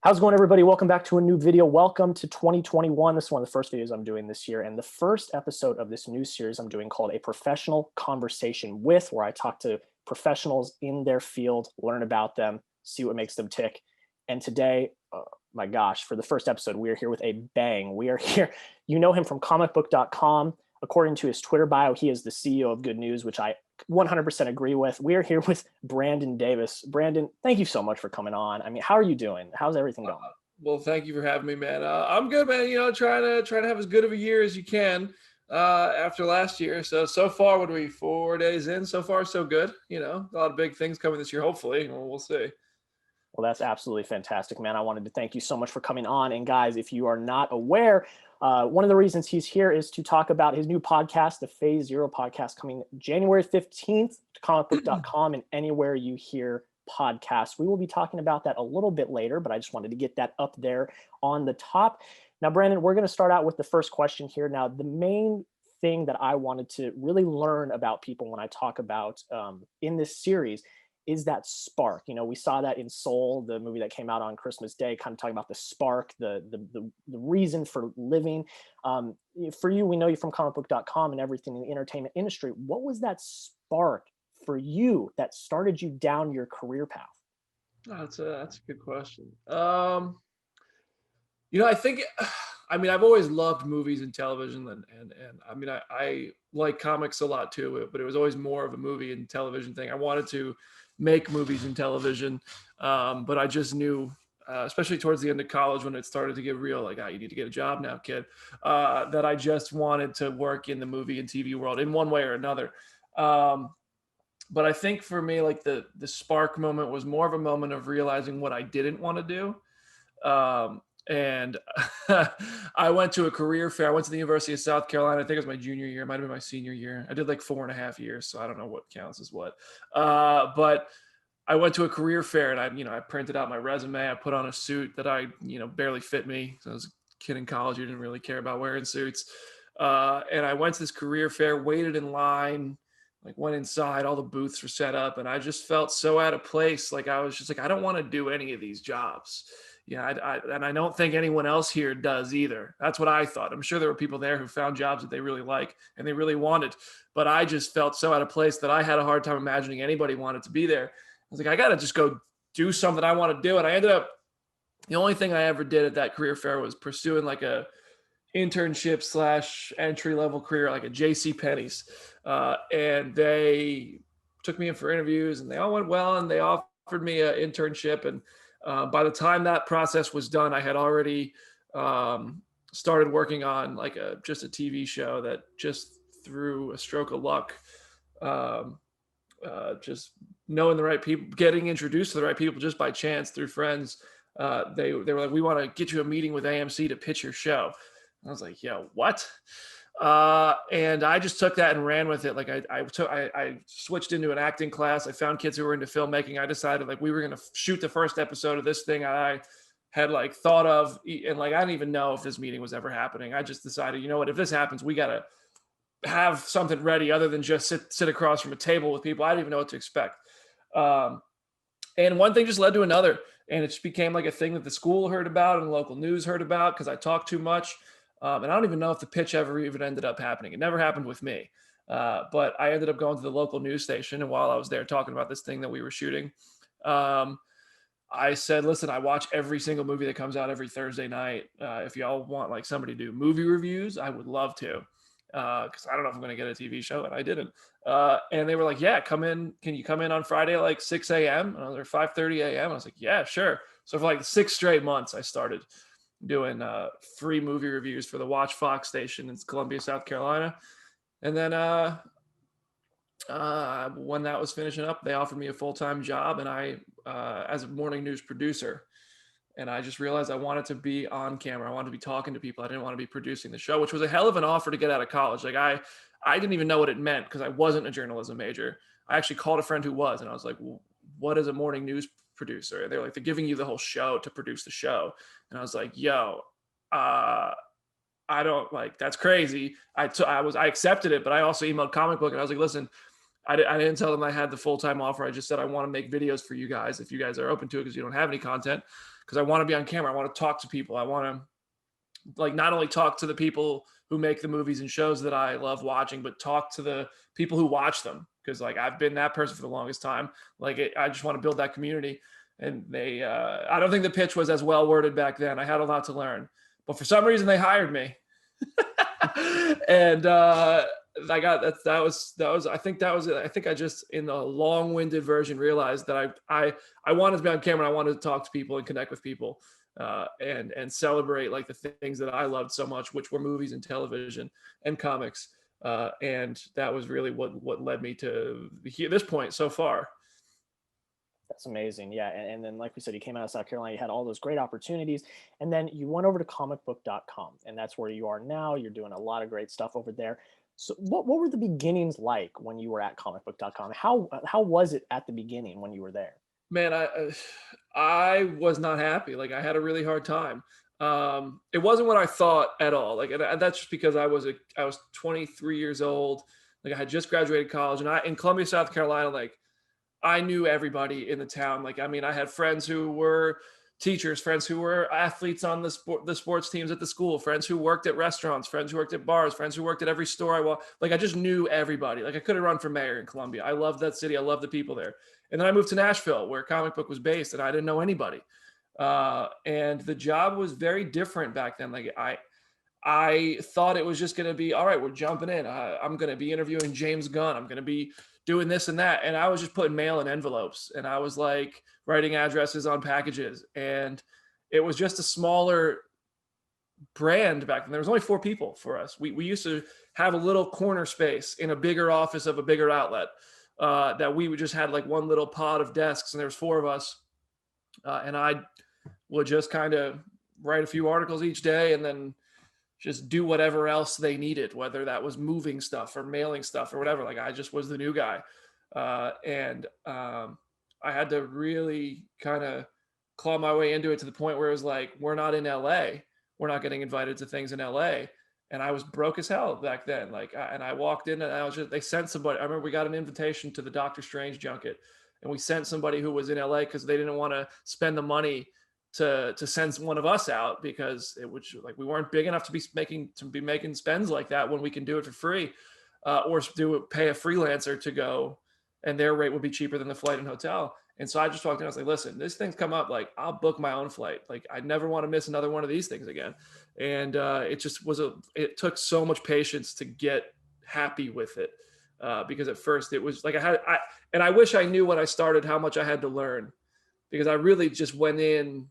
How's it going, everybody? Welcome back to a new video. Welcome to 2021. This is one of the first videos I'm doing this year, and the first episode of this new series I'm doing called A Professional Conversation With, where I talk to professionals in their field, learn about them, see what makes them tick. And today, my gosh, for the first episode, we are here with a bang. We are here. You know him from ComicBook.com. According to his Twitter bio, he is the CEO of Good News, which I 100% agree with. We are here with Brandon Davis. Brandon, thank you so much for coming on. I mean, how are you doing? How's everything going? Well, thank you for having me, man. I'm good, man. You know, trying to have as good of a year as you can after last year. So far, what are we, 4 days in? So far, so good. You know, a lot of big things coming this year, hopefully. We'll see. Well, that's absolutely fantastic, man. I wanted to thank you so much for coming on. And guys, if you are not aware, one of the reasons he's here is to talk about his new podcast, the Phase Zero podcast, coming January 15th to comicbook.com and anywhere you hear podcasts. We will be talking about that a little bit later, but I just wanted to get that up there on the top. Now, Brandon, we're going to start out with the first question here. Now, the main thing that I wanted to really learn about people when I talk about in this series is that spark. You know, we saw that in Soul, the movie that came out on Christmas Day, kind of talking about the spark, the reason for living. For you, we know you from comicbook.com and everything in the entertainment industry. What was that spark for you that started you down your career path? That's a good question. You know, I mean, I've always loved movies and television, and I mean, I like comics a lot too, but it was always more of a movie and television thing. I wanted to make movies and television, but I just knew, especially towards the end of college when it started to get real, like, you need to get a job now, kid, that I just wanted to work in the movie and TV world in one way or another. But I think for me, like the spark moment was more of a moment of realizing what I didn't want to do. And I went to a career fair. I went to the University of South Carolina. I think it was my junior year. It might have been my senior year. I did like 4.5 years, so I don't know what counts as what. But I went to a career fair, and I printed out my resume. I put on a suit that barely fit me. So I was a kid in college who didn't really care about wearing suits. And I went to this career fair, waited in line, like went inside, all the booths were set up, and I just felt so out of place. Like I was just like, I don't want to do any of these jobs. Yeah, and I don't think anyone else here does either. That's what I thought. I'm sure there were people there who found jobs that they really like and they really wanted, but I just felt so out of place that I had a hard time imagining anybody wanted to be there. I was like, I got to just go do something I want to do. And I ended up, the only thing I ever did at that career fair was pursuing like a internship / entry-level career, like a JCPenney's. And they took me in for interviews and they all went well, and they offered me an internship. And by the time that process was done, I had already started working on like just a TV show that just through a stroke of luck, just knowing the right people, getting introduced to the right people just by chance through friends. They were like, we want to get you a meeting with AMC to pitch your show. And I was like, yeah, what? And I just took that and ran with it. Like I switched into an acting class. I found kids who were into filmmaking. I decided like we were going to shoot the first episode of this thing I had like thought of. And like, I didn't even know if this meeting was ever happening. I just decided, you know what, if this happens, we got to have something ready other than just sit across from a table with people. I didn't even know what to expect. And one thing just led to another. And it just became like a thing that the school heard about and the local news heard about because I talked too much. And I don't even know if the pitch ever even ended up happening. It never happened with me. But I ended up going to the local news station. And while I was there talking about this thing that we were shooting, I said, listen, I watch every single movie that comes out every Thursday night. If y'all want like somebody to do movie reviews, I would love to. Because I don't know if I'm going to get a TV show. And I didn't. And they were like, yeah, come in. Can you come in on Friday at like 6 a.m.? And I was there 5:30 a.m. I was like, yeah, sure. So for like 6 straight months, I started doing free movie reviews for the Watch Fox station in Columbia, South Carolina. And then when that was finishing up, they offered me a full-time job, and I as a morning news producer. And I just realized I wanted to be on camera. I wanted to be talking to people. I didn't want to be producing the show, which was a hell of an offer to get out of college. Like I didn't even know what it meant because I wasn't a journalism major. I actually called a friend who was, and I was like, well, what is a morning news producer? And they're like, they're giving you the whole show to produce the show. And I was like, yo, I don't like, that's crazy. I accepted it, but I also emailed Comic Book and I was like, listen, I didn't tell them I had the full-time offer. I just said, I want to make videos for you guys if you guys are open to it because you don't have any content. because I want to be on camera. I want to talk to people. I want to like not only talk to the people who make the movies and shows that I love watching, but talk to the people who watch them. Because like I've been that person for the longest time. Like I just want to build that community. And they, I don't think the pitch was as well worded back then. I had a lot to learn, but for some reason they hired me. And I got that was I think that was it. I think I just in the long-winded version realized that I wanted to be on camera. I wanted to talk to people and connect with people, and celebrate like the things that I loved so much, which were movies and television and comics. And that was really what led me to this point so far. That's amazing. Yeah. And then, like we said, you came out of South Carolina, you had all those great opportunities, and then you went over to comicbook.com, and that's where you are now. You're doing a lot of great stuff over there. So what were the beginnings like when you were at comicbook.com? How was it at the beginning when you were there? Man, I was not happy. Like I had a really hard time. It wasn't what I thought at all. Like, and that's just because I was 23 years old. Like I had just graduated college, and in Columbia, South Carolina, like I knew everybody in the town. Like, I mean, I had friends who were teachers, friends who were athletes on the sports teams at the school, friends who worked at restaurants, friends who worked at bars, friends who worked at every store I walked. Like, I just knew everybody. Like, I could have run for mayor in Columbia. I loved that city. I loved the people there. And then I moved to Nashville, where Comic Book was based, and I didn't know anybody. And the job was very different back then. Like, I thought it was just going to be, all right, we're jumping in. I'm going to be interviewing James Gunn. I'm going to be doing this and that. And I was just putting mail in envelopes, and I was like writing addresses on packages. And it was just a smaller brand back then. There was only 4 people for us. We used to have a little corner space in a bigger office of a bigger outlet, that we would just had like one little pod of desks, and there was 4 of us. And I would just kind of write a few articles each day, and then just do whatever else they needed, whether that was moving stuff or mailing stuff or whatever. Like I just was the new guy. And I had to really kind of claw my way into it to the point where it was like, we're not in LA. We're not getting invited to things in LA. And I was broke as hell back then. Like, and I walked in, and they sent somebody. I remember we got an invitation to the Doctor Strange junket, and we sent somebody who was in LA because they didn't want to spend the money to send one of us out, because it was like we weren't big enough to be making spends like that when we can do it for free, or pay a freelancer to go, and their rate would be cheaper than the flight and hotel. And so I just walked in. I was like, listen, this thing's come up. Like, I'll book my own flight. Like, I never want to miss another one of these things again. And it just it took so much patience to get happy with it, because at first it was like I wish I knew when I started how much I had to learn, because I really just went in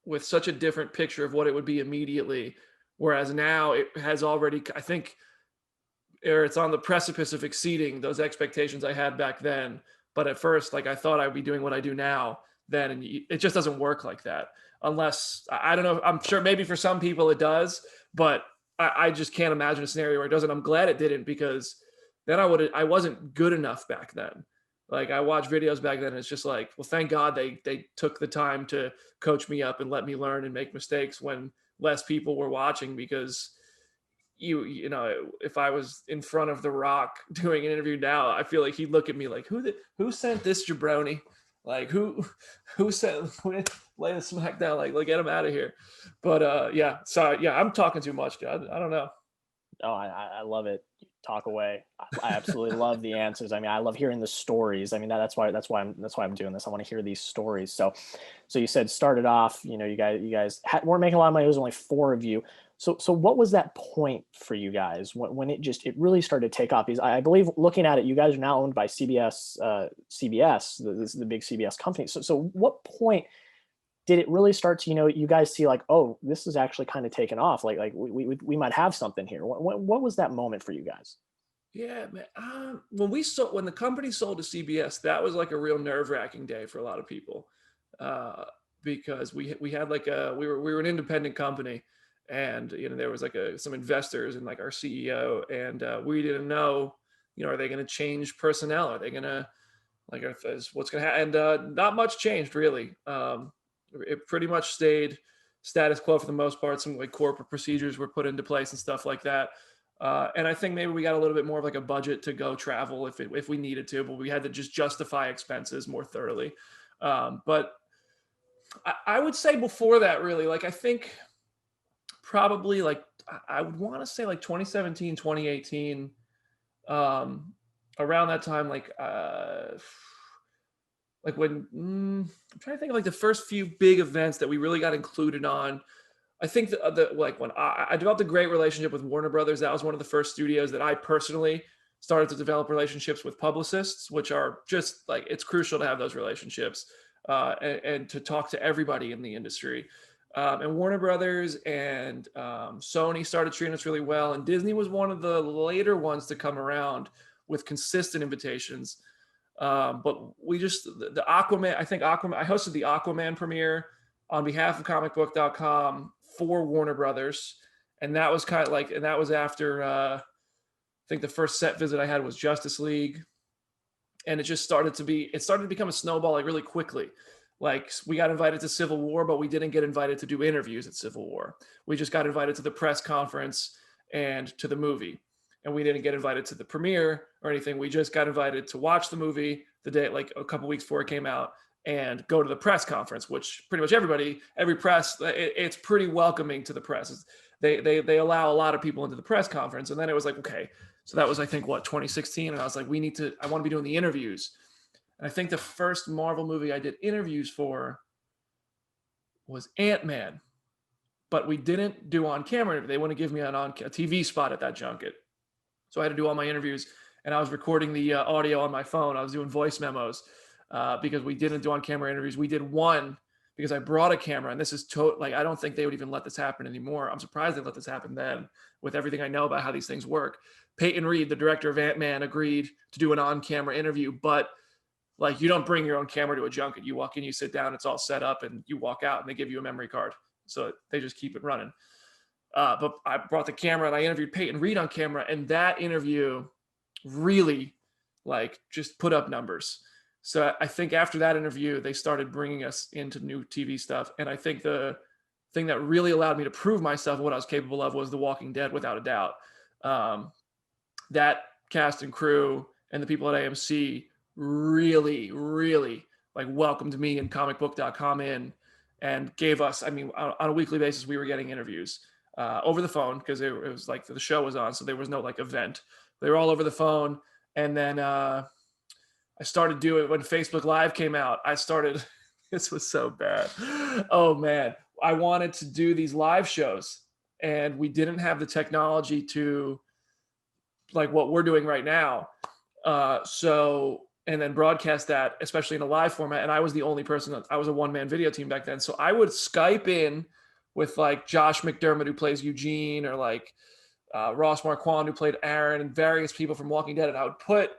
with such a different picture of what it would be immediately. Whereas now it has already, I think, or it's on the precipice of exceeding those expectations I had back then. But at first, like I thought I'd be doing what I do now then, and it just doesn't work like that. Unless, I don't know, I'm sure maybe for some people it does, but I just can't imagine a scenario where it doesn't. I'm glad it didn't, because then I wasn't good enough back then. Like I watch videos back then, and it's just like, well, thank God they took the time to coach me up and let me learn and make mistakes when less people were watching. Because you know, if I was in front of The Rock doing an interview now, I feel like he'd look at me like, who sent this jabroni? Like who sent, lay the smack down, like get him out of here. But yeah, so yeah, I'm talking too much, dude. I don't know. Oh, I love it. Talk away. I absolutely love the answers. I mean, I love hearing the stories. I mean, that's why I'm doing this. I want to hear these stories. So you said started off, you know, you guys weren't making a lot of money. It was only 4 of you. So what was that point for you guys when it really started to take off? Because I believe, looking at it, you guys are now owned by CBS, the big CBS company. So what point did it really start to, you know, you guys see like, oh, this is actually kind of taken off. Like we might have something here. What was that moment for you guys? Yeah, man. When the company sold to CBS, that was like a real nerve-wracking day for a lot of people, because we had like we were an independent company, and you know there was like some investors and like our CEO, and we didn't know, you know, are they going to change personnel? Are they going to what's going to happen? And not much changed really. It pretty much stayed status quo for the most part. Some like corporate procedures were put into place and stuff like that. And I think maybe we got a little bit more of like a budget to go travel if we needed to, but we had to just justify expenses more thoroughly. But I would say before that, really, like I think probably like I would want to say like 2017, 2018, around that time, like when I'm trying to think of like the first few big events that we really got included on. I think the like when I developed a great relationship with Warner Brothers. That was one of the first studios that I personally started to develop relationships with publicists, which are just like it's crucial to have those relationships and to talk to everybody in the industry. And Warner Brothers and Sony started treating us really well, and Disney was one of the later ones to come around with consistent invitations. But we just the Aquaman. I think Aquaman. I hosted the Aquaman premiere on behalf of ComicBook.com for Warner Brothers, and that was kind of like, and that was after I think the first set visit I had was Justice League, and it started to become a snowball like really quickly. Like we got invited to Civil War, but we didn't get invited to do interviews at Civil War. We just got invited to the press conference and to the movie, and we didn't get invited to the premiere or anything. We just got invited to watch the movie the day, like a couple weeks before it came out, and go to the press conference, which pretty much every press, it's pretty welcoming to the press. They allow a lot of people into the press conference. And then it was like, okay, so that was, I think, 2016. And I was like, I want to be doing the interviews. And I think the first Marvel movie I did interviews for was Ant-Man, but we didn't do on camera. They wouldn't give me a TV spot at that junket. So I had to do all my interviews, and I was recording the audio on my phone. I was doing voice memos. Because we didn't do on-camera interviews. We did one because I brought a camera, and this is like, I don't think they would even let this happen anymore. I'm surprised they let this happen then with everything I know about how these things work. Peyton Reed, the director of Ant-Man, agreed to do an on-camera interview, but like you don't bring your own camera to a junket. You walk in, you sit down, it's all set up, and you walk out, and they give you a memory card. So they just keep it running. But I brought the camera, and I interviewed Peyton Reed on camera, and that interview really like just put up numbers. So I think after that interview, they started bringing us into new TV stuff. And I think the thing that really allowed me to prove myself what I was capable of was The Walking Dead, without a doubt. That cast and crew and the people at AMC really, really like welcomed me and comicbook.com in and gave us, I mean, on a weekly basis, we were getting interviews over the phone because it was like the show was on. So there was no like event. They were all over the phone. And then, I started doing when Facebook Live came out. This was so bad. Oh man, I wanted to do these live shows, and we didn't have the technology to like what we're doing right now. And then broadcast that, especially in a live format. And I was the only person I was a one-man video team back then. So I would Skype in with like Josh McDermott, who plays Eugene, or like Ross Marquand, who played Aaron, and various people from Walking Dead. And I would put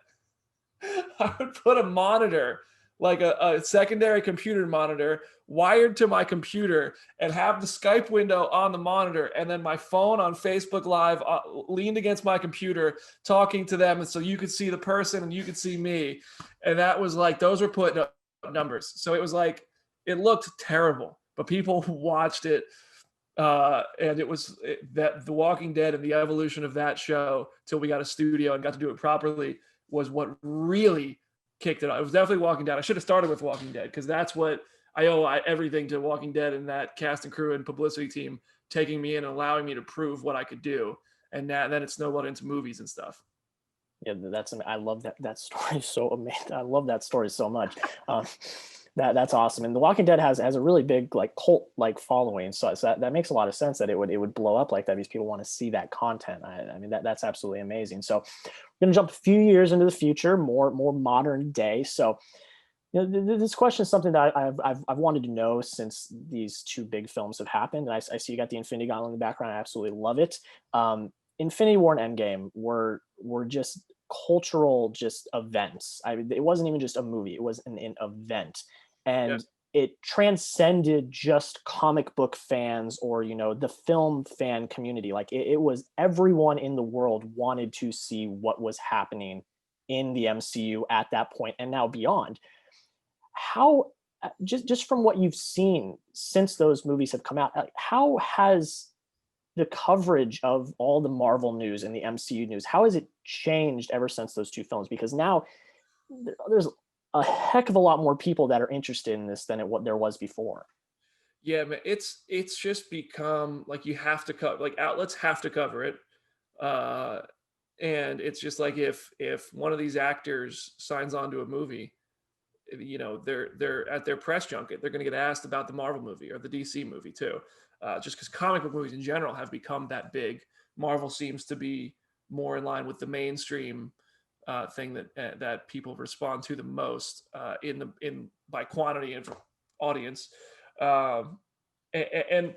a monitor, like a secondary computer monitor, wired to my computer, and have the Skype window on the monitor, and then my phone on Facebook Live leaned against my computer, talking to them, and so you could see the person and you could see me. And that was like, those were putting up numbers. So it was like, it looked terrible, but people watched it. And it was that The Walking Dead and the evolution of that show till we got a studio and got to do it properly was what really kicked it off. It was definitely Walking Dead. I should have started with Walking Dead because that's what I owe everything to Walking Dead and that cast and crew and publicity team taking me in and allowing me to prove what I could do. And then it snowballed into movies and stuff. Yeah, I love that story so amazing. I love that story so much. That's awesome. And The Walking Dead has a really big like cult like following, so that makes a lot of sense that it would blow up like that because people want to see that content. I mean that's absolutely amazing. So we're gonna jump a few years into the future, more modern day. So you know, this question is something that I've wanted to know since these two big films have happened. And I see you got the Infinity Gauntlet in the background. I absolutely love it. Infinity War and Endgame were just cultural just events. It wasn't even just a movie; it was an event. And Yes. it transcended just comic book fans or, you know, the film fan community. Like it was everyone in the world wanted to see what was happening in the MCU at that point and now beyond. How, just from what you've seen since those movies have come out, how has the coverage of all the Marvel news and the MCU news, how has it changed ever since those two films? Because now there's a heck of a lot more people that are interested in this than what there was before. Yeah, man, it's just become like you have to cover, like outlets have to cover it. Uh, and it's just like if one of these actors signs on to a movie, they're at their press junket, they're going to get asked about the Marvel movie or the DC movie too, just because comic book movies in general have become that big. Marvel seems to be more in line with the mainstream thing that people respond to the most in by quantity and audience. Um, and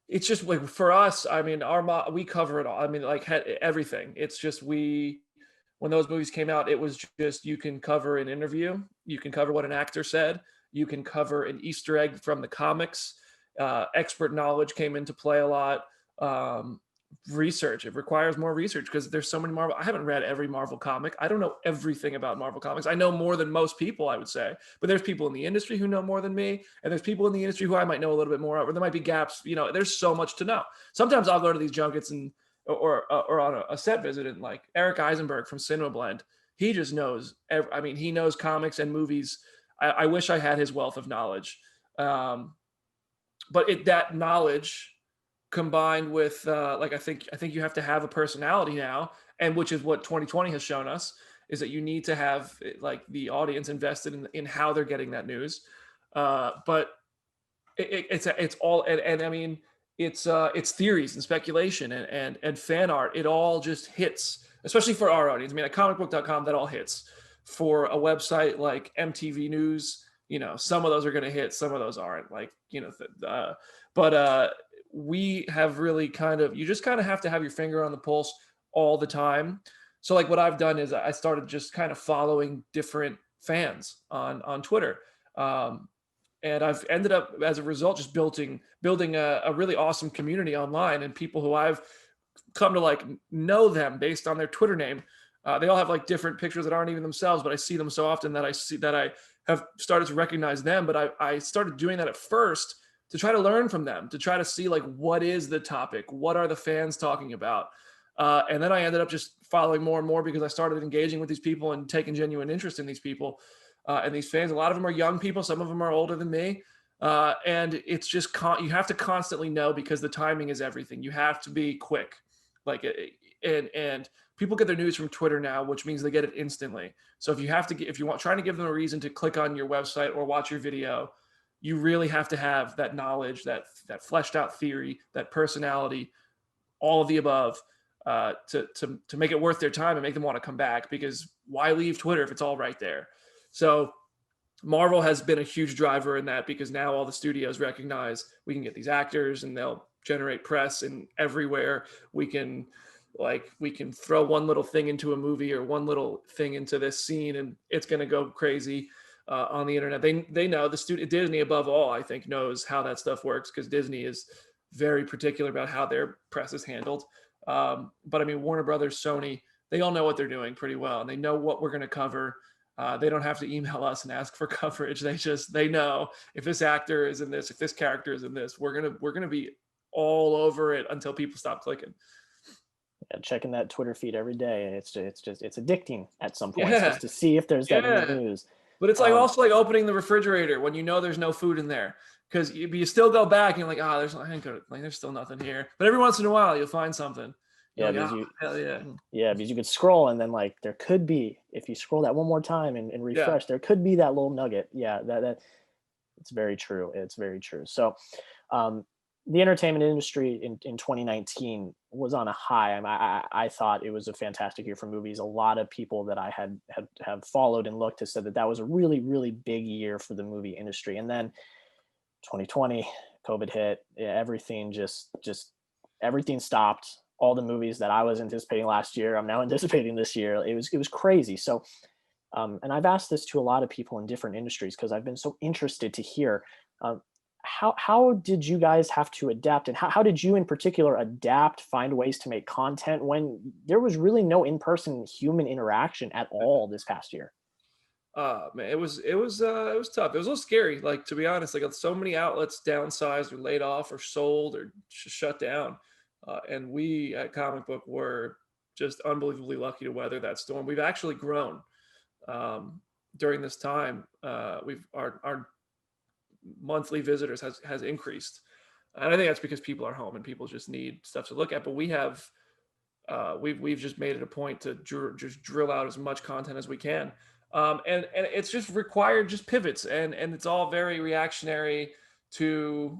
it's just like for us, I mean, we cover it all. I mean, like everything. It's just when those movies came out, it was just you can cover an interview, you can cover what an actor said, you can cover an Easter egg from the comics. Expert knowledge came into play a lot. Um, Research, it requires more research because there's so many Marvel. I haven't read every Marvel comic. I don't know everything about Marvel comics. I know more than most people, I would say, but there's people in the industry who know more than me, and there's people in the industry who I might know a little bit more of, or there might be gaps. There's so much to know. Sometimes I'll go to these junkets and or on a set visit, and like Eric Eisenberg from Cinema Blend, he just knows. I mean, he knows comics and movies. I wish I had his wealth of knowledge, but that knowledge combined with like I think you have to have a personality now, and which is what 2020 has shown us, is that you need to have like the audience invested in how they're getting that news. But it's all, and I mean it's theories and speculation and fan art. It all just hits, especially for our audience. I mean, at comicbook.com, that all hits. For a website like MTV News, some of those are going to hit, some of those aren't. Like but we have really you just kind of have to have your finger on the pulse all the time. So like what I've done is I started just kind of following different fans on Twitter. And I've ended up, as a result, just building a really awesome community online, and people who I've come to like know them based on their Twitter name. They all have like different pictures that aren't even themselves, but I see them so often that I have started to recognize them. But I started doing that at first to try to learn from them, to try to see like what is the topic, what are the fans talking about, and then I ended up just following more and more because I started engaging with these people and taking genuine interest in these people. And these fans, a lot of them are young people, some of them are older than me, and it's just you have to constantly know, because the timing is everything. You have to be quick, like and people get their news from Twitter now, which means they get it instantly. So if you want trying to give them a reason to click on your website or watch your video, you really have to have that knowledge, that fleshed out theory, that personality, all of the above, to make it worth their time and make them want to come back. Because why leave Twitter if it's all right there? So Marvel has been a huge driver in that, because now all the studios recognize we can get these actors and they'll generate press and everywhere. We can throw one little thing into a movie or one little thing into this scene and it's going to go crazy on the internet. They know, Disney above all, I think, knows how that stuff works, because Disney is very particular about how their press is handled. But I mean, Warner Brothers, Sony, they all know what they're doing pretty well, and they know what we're going to cover. They don't have to email us and ask for coverage. They know if this actor is in this, if this character is in this, we're gonna be all over it until people stop clicking. Yeah, checking that Twitter feed every day, and it's addicting at some points, Yeah, just to see if there's that new news. But it's like also like opening the refrigerator when you know there's no food in there, because you still go back and you're like, there's still nothing here. But every once in a while you'll find something. Yeah, Hell yeah. Yeah, because you could scroll and then like there could be, if you scroll that one more time and refresh, there could be that little nugget. Yeah, that it's very true. It's very true. So the entertainment industry in 2019 was on a high. I thought it was a fantastic year for movies. A lot of people that I have followed and looked have said that was a really, really big year for the movie industry. And then 2020, COVID hit, everything just everything stopped. All the movies that I was anticipating last year, I'm now anticipating this year. It was crazy. So, and I've asked this to a lot of people in different industries because I've been so interested to hear how did you guys have to adapt, and how did you in particular adapt, find ways to make content when there was really no in-person human interaction at all this past year? Man, it was tough. It was a little scary, like, to be honest. Like, so many outlets downsized or laid off or sold or shut down. And we at Comic Book were just unbelievably lucky to weather that storm. We've actually grown during this time. Our monthly visitors has increased. And I think that's because people are home and people just need stuff to look at. But we've just made it a point to just drill out as much content as we can. And it's just required just pivots, and it's all very reactionary to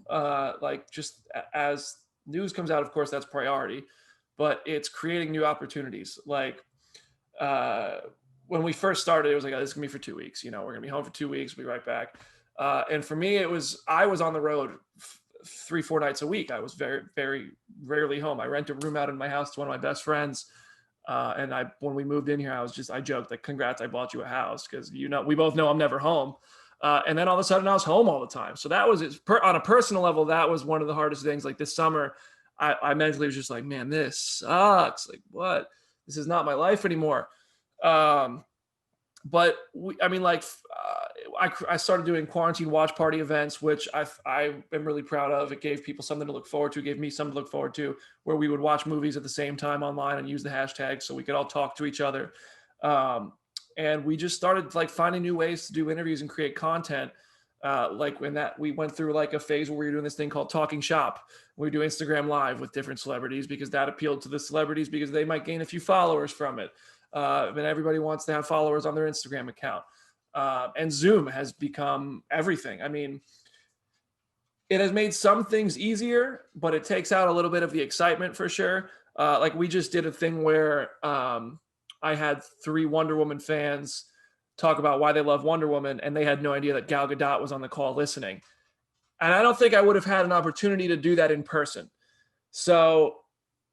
like, just as news comes out, of course, that's priority, but it's creating new opportunities. Like when we first started, it was like, oh, this is gonna be for 2 weeks. We're gonna be home for 2 weeks. We'll be right back. And for me, I was on the road 3-4 nights a week. I was very, very rarely home. I rent a room out in my house to one of my best friends. And when we moved in here, I joked like, congrats, I bought you a house. Cause we both know I'm never home. And then all of a sudden I was home all the time. So that was on a personal level. That was one of the hardest things. Like this summer, I mentally was just like, man, this sucks. Like what? This is not my life anymore. But I started doing quarantine watch party events, which I am really proud of. It gave people something to look forward to, gave me something to look forward to, where we would watch movies at the same time online and use the hashtag so we could all talk to each other. And we just started like finding new ways to do interviews and create content. Like when we went through like a phase where we were doing this thing called Talking Shop. We do Instagram Live with different celebrities because that appealed to the celebrities because they might gain a few followers from it. And everybody wants to have followers on their Instagram account. And Zoom has become everything. I mean, it has made some things easier, but it takes out a little bit of the excitement for sure. Like we just did a thing where I had 3 Wonder Woman fans talk about why they love Wonder Woman, and they had no idea that Gal Gadot was on the call listening. And I don't think I would have had an opportunity to do that in person. So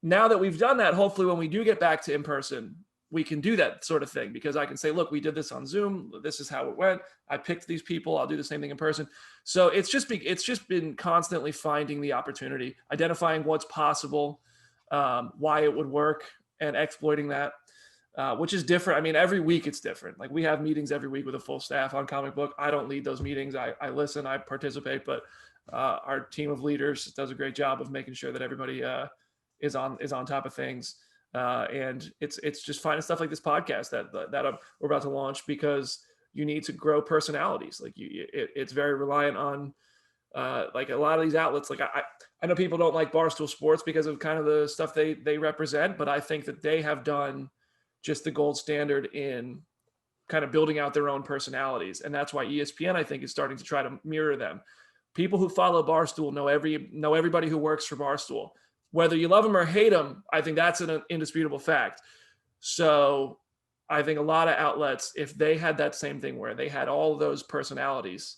now that we've done that, hopefully when we do get back to in person, we can do that sort of thing, because I can say, look, we did this on Zoom. This is how it went. I picked these people. I'll do the same thing in person. So it's just been constantly finding the opportunity, identifying what's possible, why it would work, and exploiting that, which is different. I mean, every week it's different. Like we have meetings every week with a full staff on ComicBook. I don't lead those meetings. I listen, I participate, but our team of leaders does a great job of making sure that everybody is on top of things. And it's just finding stuff like this podcast that we're about to launch, because you need to grow personalities. Like it's very reliant on like a lot of these outlets. Like I know people don't like Barstool Sports because of kind of the stuff they represent, but I think that they have done just the gold standard in kind of building out their own personalities. And that's why ESPN, I think, is starting to try to mirror them. People who follow Barstool know everybody who works for Barstool. Whether you love them or hate them, I think that's an indisputable fact. So I think a lot of outlets, if they had that same thing where they had all those personalities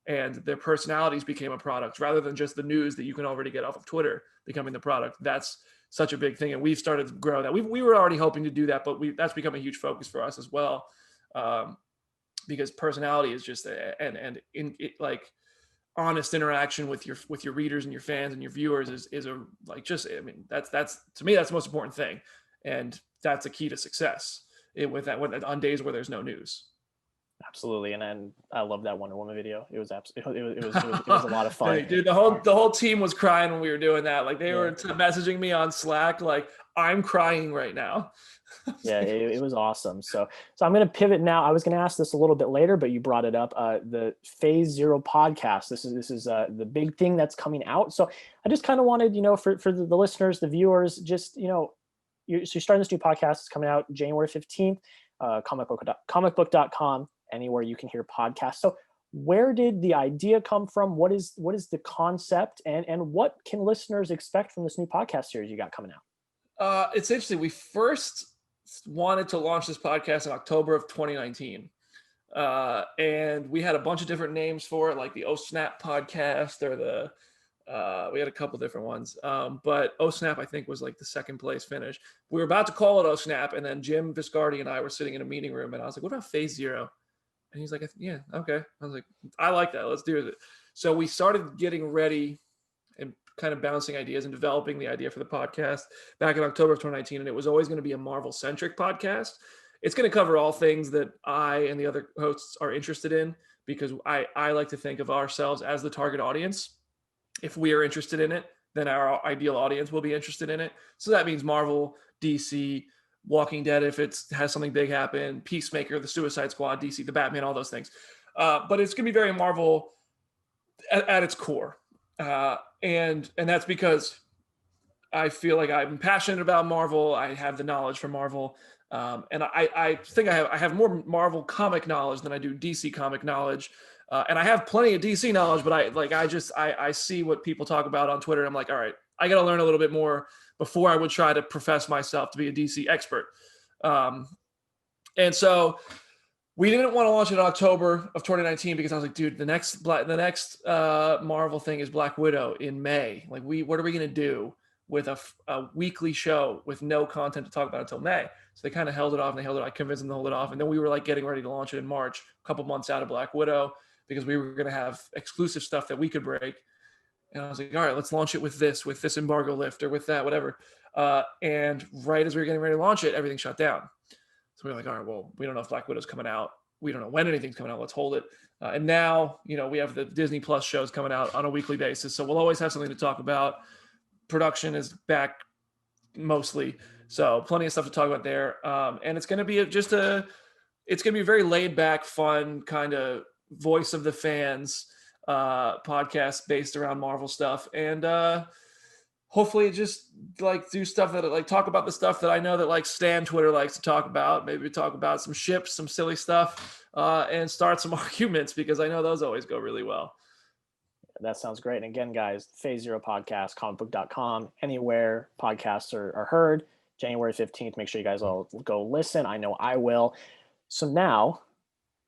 and their personalities became a product rather than just the news that you can already get off of Twitter becoming the product, that's such a big thing. And we've started to grow that. We were already hoping to do that, but that's become a huge focus for us as well, because personality is just like honest interaction with your readers and your fans and your viewers is a like just I mean that's to me that's the most important thing, and that's a key to success on days where there's no news. Absolutely, and I love that Wonder Woman video. It was absolutely it was a lot of fun. Hey, dude, the whole team was crying when we were doing that. Like they were messaging me on Slack, like I'm crying right now. Yeah, it was awesome. So I'm going to pivot now. I was going to ask this a little bit later, but you brought it up. The Phase Zero podcast. This is the big thing that's coming out. So I just kind of wanted, for the listeners, the viewers, just you're starting this new podcast. It's coming out January 15th. Comicbook.com, anywhere you can hear podcasts. So where did the idea come from? What is the concept, and what can listeners expect from this new podcast series you got coming out? It's interesting. We first wanted to launch this podcast in October of 2019. And we had a bunch of different names for it, like the Oh Snap podcast, or we had a couple different ones. But Oh Snap, I think, was like the second place finish. We were about to call it Oh Snap, and then Jim Viscardi and I were sitting in a meeting room, and I was like, what about Phase Zero? And he's like, yeah, okay. I was like, I like that. Let's do it. So we started getting ready and kind of bouncing ideas and developing the idea for the podcast back in October of 2019. And it was always going to be a Marvel-centric podcast. It's going to cover all things that I and the other hosts are interested in, because I like to think of ourselves as the target audience. If we are interested in it, then our ideal audience will be interested in it. So that means Marvel, DC, Walking Dead, if it has something big happen, Peacemaker, the Suicide Squad, DC, the Batman, all those things. But it's going to be very Marvel at its core. And that's because I feel like I'm passionate about Marvel. I have the knowledge for Marvel. And I think I have more Marvel comic knowledge than I do DC comic knowledge. And I have plenty of DC knowledge, but I see what people talk about on Twitter. And I'm like, all right, I got to learn a little bit more before I would try to profess myself to be a DC expert. And so we didn't want to launch it in October of 2019 because I was like, dude, the next Marvel thing is Black Widow in May. Like, what are we going to do with a weekly show with no content to talk about until May? So they kind of held it off, and I convinced them to hold it off. And then we were like getting ready to launch it in March, a couple months out of Black Widow, because we were going to have exclusive stuff that we could break. And I was like, all right, let's launch it with this embargo lift or with that, whatever. And right as we were getting ready to launch it, everything shut down. So we were like, all right, well, we don't know if Black Widow's coming out. We don't know when anything's coming out. Let's hold it. And now, we have the Disney Plus shows coming out on a weekly basis. So we'll always have something to talk about. Production is back mostly. So plenty of stuff to talk about there. And it's going to be it's going to be a very laid back, fun kind of voice of the fans podcast based around Marvel stuff. And hopefully just like do stuff that like talk about the stuff that I know that like Stan Twitter likes to talk about. Maybe talk about some ships, some silly stuff, and start some arguments, because I know those always go really well. That sounds great. And again, guys, Phase Zero Podcast, comicbook.com, anywhere podcasts are heard. January 15th, make sure you guys all go listen. I know I will. So now,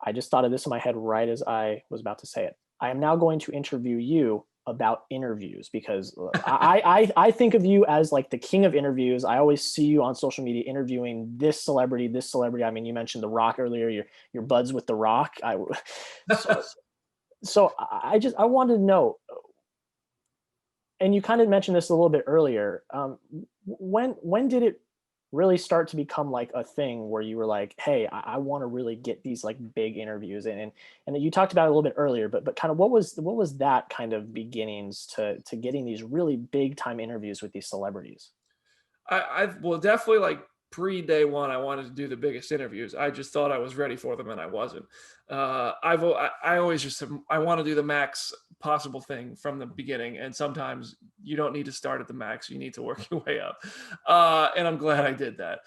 I just thought of this in my head right as I was about to say it. I am now going to interview you about interviews, because I think of you as like the king of interviews. I always see you on social media interviewing this celebrity. I mean, you mentioned The Rock earlier. Your buds with The Rock. So I wanted to know, and you kind of mentioned this a little bit earlier. When did it really start to become like a thing where you were like, hey, I want to really get these like big interviews? And you talked about it a little bit earlier, but kind of what was that kind of beginnings to getting these really big time interviews with these celebrities? Well, definitely like pre-day one, I wanted to do the biggest interviews. I just thought I was ready for them, and I wasn't. I want to do the max possible thing from the beginning, and sometimes you don't need to start at the max. You need to work your way up, and I'm glad I did that.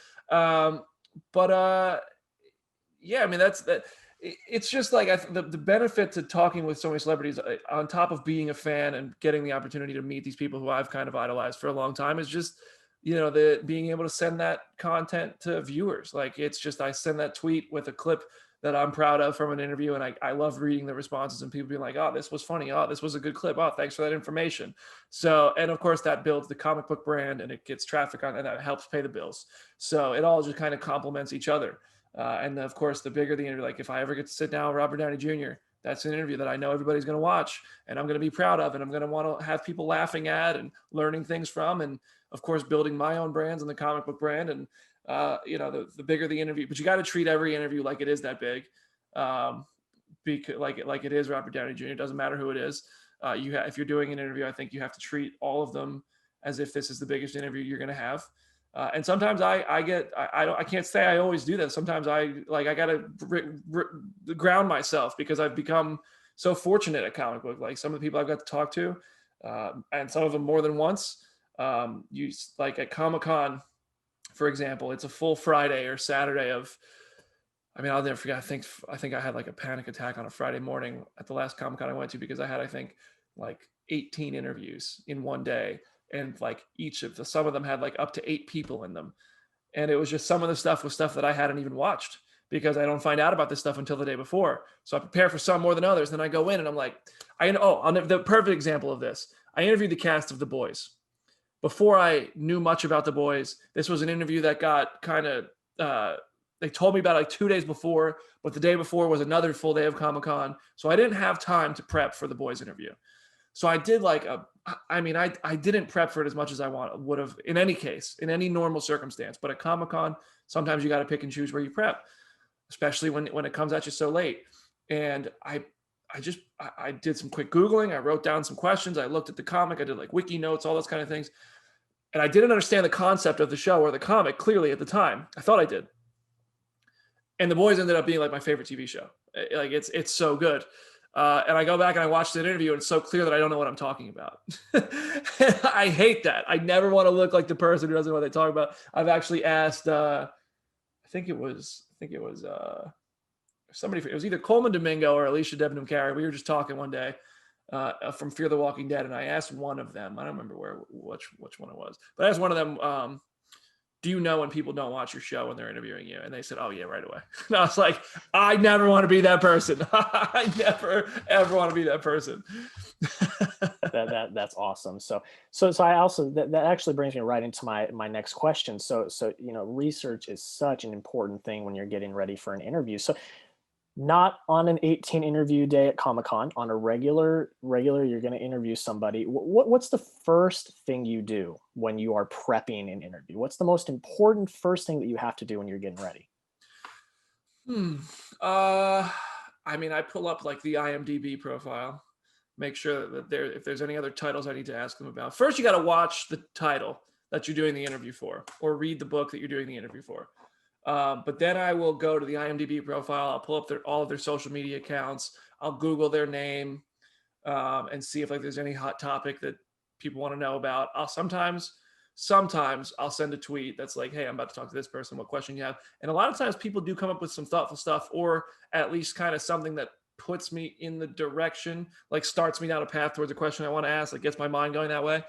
Yeah, I mean that's that. It's just like the benefit to talking with so many celebrities, on top of being a fan and getting the opportunity to meet these people who I've kind of idolized for a long time, is just the being able to send that content to viewers. Like, it's just, I send that tweet with a clip that I'm proud of from an interview, and I love reading the responses and people being like, oh, this was funny, oh, this was a good clip, oh, thanks for that information. So, and of course that builds the comic book brand, and it gets traffic on, and that helps pay the bills. So it all just kind of complements each other. And of course, the bigger the interview, like if I ever get to sit down with Robert Downey Jr., that's an interview that I know everybody's going to watch, and I'm going to be proud of, and I'm going to want to have people laughing at and learning things from, and of course, building my own brands and the comic book brand. And, the bigger the interview, but you got to treat every interview like it is that big. Because like it is Robert Downey Jr. It doesn't matter who it is. If you're doing an interview, I think you have to treat all of them as if this is the biggest interview you're going to have. And sometimes I can't say I always do that. Sometimes I got to ground myself, because I've become so fortunate at comic book. Like, some of the people I've got to talk to, and some of them more than once. You like at Comic-Con, for example, it's a full Friday or Saturday of, I mean, I'll never forget. I think I had like a panic attack on a Friday morning at the last Comic-Con I went to, because I had, I think, like 18 interviews in one day. And like some of them had like up to 8 people in them. And it was just, some of the stuff was stuff that I hadn't even watched, because I don't find out about this stuff until the day before. So I prepare for some more than others. Then I go in and I'm like, the perfect example of this, I interviewed the cast of The Boys. Before I knew much about The Boys, this was an interview that got kind of, they told me about like 2 days before, but the day before was another full day of Comic-Con. So I didn't have time to prep for The Boys interview. So I did I didn't prep for it as much as I would have in any case, in any normal circumstance. But at Comic-Con, sometimes you got to pick and choose where you prep, especially when it comes at you so late. And I did some quick Googling. I wrote down some questions. I looked at the comic. I did like wiki notes, all those kind of things. And I didn't understand the concept of the show or the comic clearly at the time. I thought I did. And The Boys ended up being like my favorite TV show. Like, it's so good. And I go back and I watch that interview, and it's so clear that I don't know what I'm talking about. I hate that. I never want to look like the person who doesn't know what they talk about. I've actually asked, I think it was somebody, it was either Coleman Domingo or Alicia Debenham Carey. We were just talking one day from Fear the Walking Dead, and I asked one of them, I don't remember which one it was, but I asked one of them, do you know when people don't watch your show when they're interviewing you? And they said, oh yeah, right away. And I was like, I never want to be that person. I never, ever want to be that person. That's awesome. So I also, that actually brings me right into my next question. So, research is such an important thing when you're getting ready for an interview. So not on an 18 interview day at Comic-Con, on a regular, you're going to interview somebody. What's the first thing you do when you are prepping an interview? What's the most important first thing that you have to do when you're getting ready? I mean, I pull up like the IMDb profile, make sure that if there's any other titles I need to ask them about. First, you got to watch the title that you're doing the interview for, or read the book that you're doing the interview for. But then I will go to the IMDb profile. I'll pull up all of their social media accounts. I'll Google their name and see if like there's any hot topic that people want to know about. I'll sometimes I'll send a tweet that's like, hey, I'm about to talk to this person. What question you have? And a lot of times people do come up with some thoughtful stuff, or at least kind of something that puts me in the direction, like starts me down a path towards a question I want to ask, like gets my mind going that way.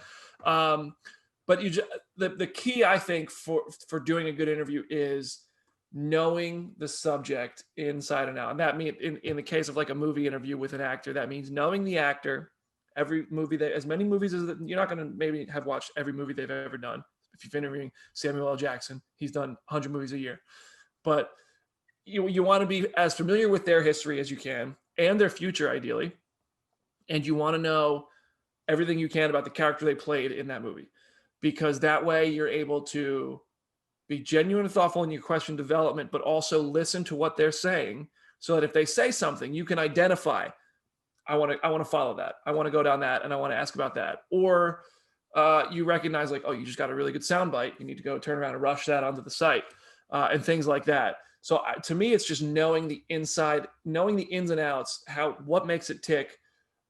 But the key, I think, for doing a good interview is knowing the subject inside and out. And that means in the case of like a movie interview with an actor, that means knowing the actor, every movie, as many movies as you're not going to maybe have watched every movie they've ever done. If you're interviewing Samuel L. Jackson, he's done 100 movies a year. But you want to be as familiar with their history as you can, and their future ideally. And you want to know everything you can about the character they played in that movie, because that way you're able to be genuine and thoughtful in your question development, but also listen to what they're saying, so that if they say something, you can identify, I want to follow that. I want to go down that, and I want to ask about that. Or you recognize like, oh, you just got a really good soundbite. You need to go turn around and rush that onto the site, and things like that. So to me, it's just knowing the ins and outs, what makes it tick,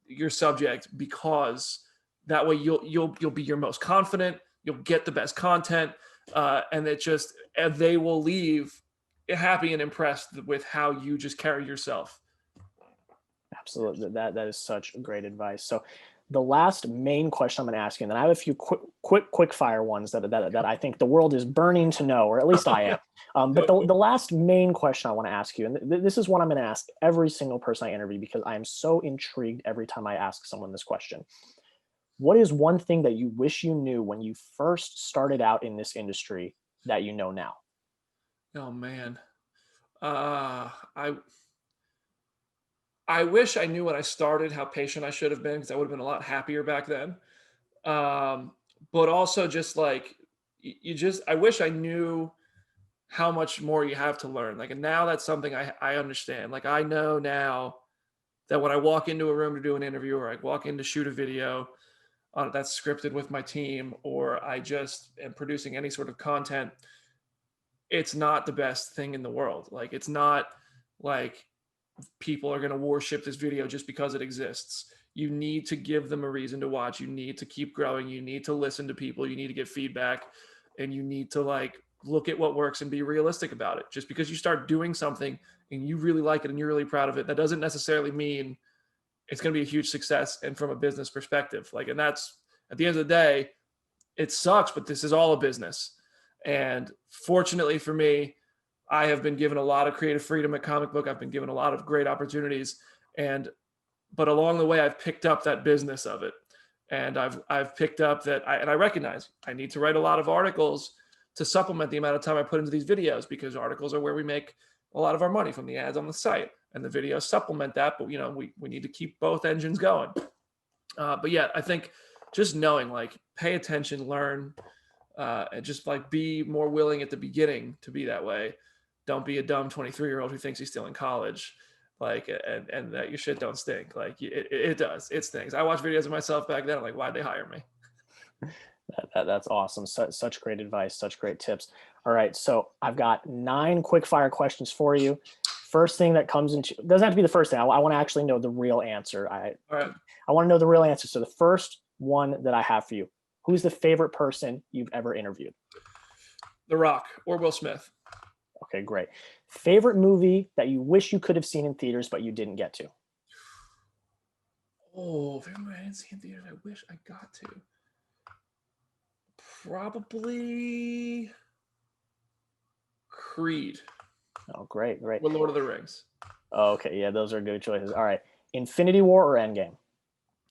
your subject, because that way you'll be your most confident. You'll get the best content, and they will leave happy and impressed with how you just carry yourself. Absolutely. That is such great advice. So the last main question I'm going to ask you, and then I have a few quick fire ones that I think the world is burning to know, or at least I am. But the last main question I want to ask you, and this is one I'm going to ask every single person I interview, because I am so intrigued every time I ask someone this question. What is one thing that you wish you knew when you first started out in this industry that you know now? Oh man. I wish I knew when I started how patient I should have been, because I would have been a lot happier back then. But also just like, I wish I knew how much more you have to learn. Like, and now that's something I understand. Like, I know now that when I walk into a room to do an interview, or I walk in to shoot a video that's scripted with my team, or I just am producing any sort of content, it's not the best thing in the world. Like, it's not like people are going to worship this video just because it exists. You need to give them a reason to watch. You need to keep growing. You need to listen to people. You need to get feedback, and you need to like look at what works and be realistic about it. Just because you start doing something and you really like it and you're really proud of it, that doesn't necessarily mean it's going to be a huge success. And from a business perspective, like, and that's, at the end of the day, it sucks, but this is all a business. And fortunately for me, I have been given a lot of creative freedom at ComicBook. I've been given a lot of great opportunities, but along the way, I've picked up that business of it. And I've picked up that I recognize I need to write a lot of articles to supplement the amount of time I put into these videos, because articles are where we make a lot of our money from the ads on the site, and the videos supplement that. But we need to keep both engines going. But yeah, I think just knowing, like, pay attention, learn, and just like be more willing at the beginning to be that way. Don't be a dumb 23-year-old who thinks he's still in college, like, and that your shit don't stink. Like, it does. It stinks. I watch videos of myself back then. I'm like, why'd they hire me? That's awesome. Such great advice, such great tips. All right. So I've got 9 quick fire questions for you. first thing that comes into, it doesn't have to be the first thing. I want to actually know the real answer. All right. I want to know the real answer. So the first one that I have for you, who's the favorite person you've ever interviewed? The Rock or Will Smith. Okay, great. Favorite movie that you wish you could have seen in theaters, but you didn't get to? Oh, favorite movie I didn't see in theaters. I wish I got to. Probably Creed. Oh, great. Or Lord of the Rings. Okay, yeah, those are good choices. All right. Infinity War or Endgame?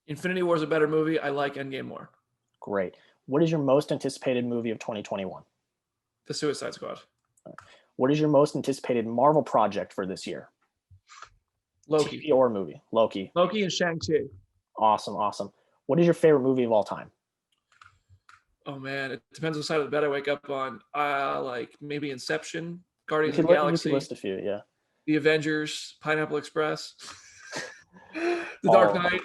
Infinity War is a better movie. I like Endgame more. Great. What is your most anticipated movie of 2021? The Suicide Squad. What is your most anticipated Marvel project for this year? Loki. TV or movie? Loki. Loki and Shang-Chi. Awesome. What is your favorite movie of all time? Oh man, it depends on the side of the bed I wake up on. Like maybe Inception, Guardians of the Galaxy. You can list a few, yeah. The Avengers, Pineapple Express, The Dark Knight.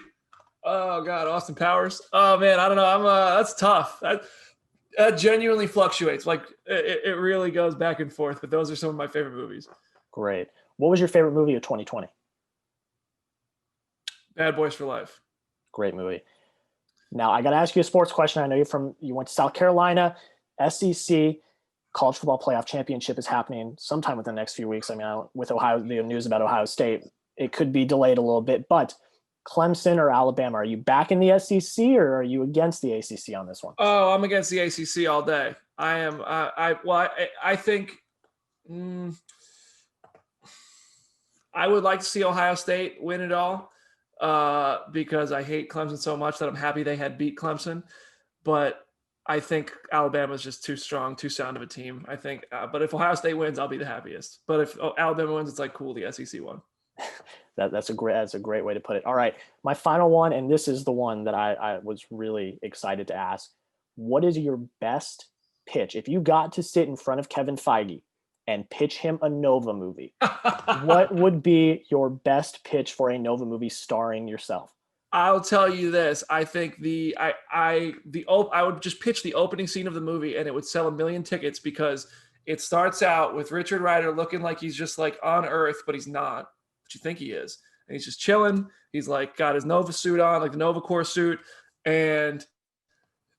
Oh God, Austin Powers. Oh man, I don't know. That's tough. That genuinely fluctuates. Like it really goes back and forth. But those are some of my favorite movies. Great. What was your favorite movie of 2020? Bad Boys for Life. Great movie. Now I got to ask you a sports question. I know you went to South Carolina, SEC. College football playoff championship is happening sometime within the next few weeks. I mean, with the news about Ohio State, it could be delayed a little bit, but Clemson or Alabama, are you back in the SEC or are you against the ACC on this one? Oh, I'm against the ACC all day. I am. I think I would like to see Ohio State win it all because I hate Clemson so much that I'm happy they had beat Clemson. But I think Alabama is just too strong, too sound of a team. I think, but if Ohio State wins, I'll be the happiest. But if Alabama wins, it's like cool, the SEC won. That's a great way to put it. All right, my final one, and this is the one that I was really excited to ask. What is your best pitch? If you got to sit in front of Kevin Feige and pitch him a Nova movie, what would be your best pitch for a Nova movie starring yourself? I'll tell you this. I think I would just pitch the opening scene of the movie and it would sell 1 million tickets because it starts out with Richard Rider looking like he's just like on Earth, but he's not, but you think he is. And he's just chilling. He's like got his Nova suit on, like the Nova Corps suit. And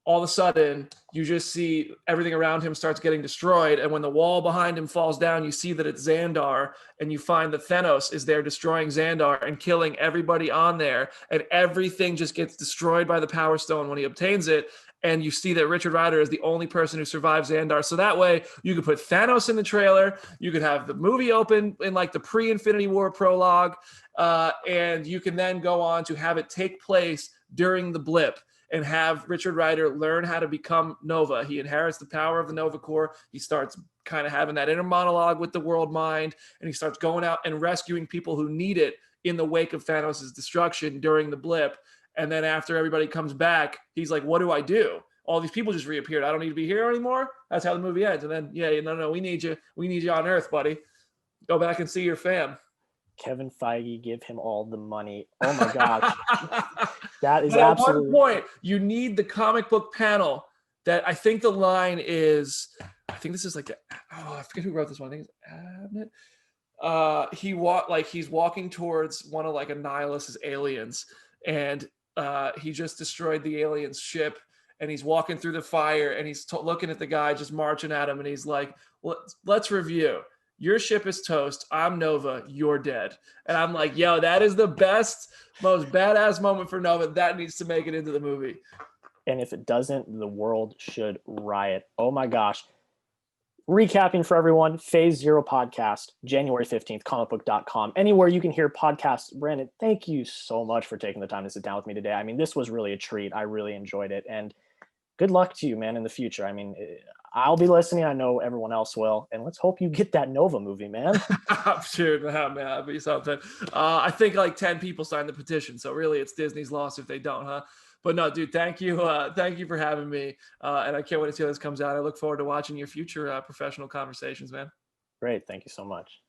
all of a sudden you just see everything around him starts getting destroyed. And when the wall behind him falls down, you see that it's Xandar, and you find that Thanos is there destroying Xandar and killing everybody on there. And everything just gets destroyed by the Power Stone when he obtains it. And you see that Richard Rider is the only person who survives Xandar. So that way you could put Thanos in the trailer. You could have the movie open in like the pre-Infinity War prologue. And you can then go on to have it take place during the blip and have Richard Rider learn how to become Nova. He inherits the power of the Nova Corps. He starts kind of having that inner monologue with the world mind, and he starts going out and rescuing people who need it in the wake of Thanos' destruction during the blip. And then after everybody comes back, he's like, what do I do? All these people just reappeared. I don't need to be here anymore. That's how the movie ends. And then, no, we need you. We need you on Earth, buddy. Go back and see your fam. Kevin Feige, give him all the money. Oh my gosh. That is but absolutely. At one point, you need the comic book panel that I think the line is, I think this is like, I forget who wrote this one. I think it's Abnett. He's walking towards one of like Annihilus's aliens, and he just destroyed the alien's ship, and he's walking through the fire, and he's looking at the guy just marching at him, and he's like, let's review. Your ship is toast. I'm Nova. You're dead. And I'm like, yo, that is the best, most badass moment for Nova. That needs to make it into the movie. And if it doesn't, the world should riot. Oh my gosh. Recapping for everyone, Phase Zero podcast, January 15th, comicbook.com. Anywhere you can hear podcasts. Brandon, thank you so much for taking the time to sit down with me today. I mean, this was really a treat. I really enjoyed it. And good luck to you, man, in the future. I mean, I'll be listening. I know everyone else will. And let's hope you get that Nova movie, man. I'm sure, man. That'd be something. I think like 10 people signed the petition. So really it's Disney's loss if they don't, huh? But no, dude, thank you. Thank you for having me. And I can't wait to see how this comes out. I look forward to watching your future professional conversations, man. Great. Thank you so much.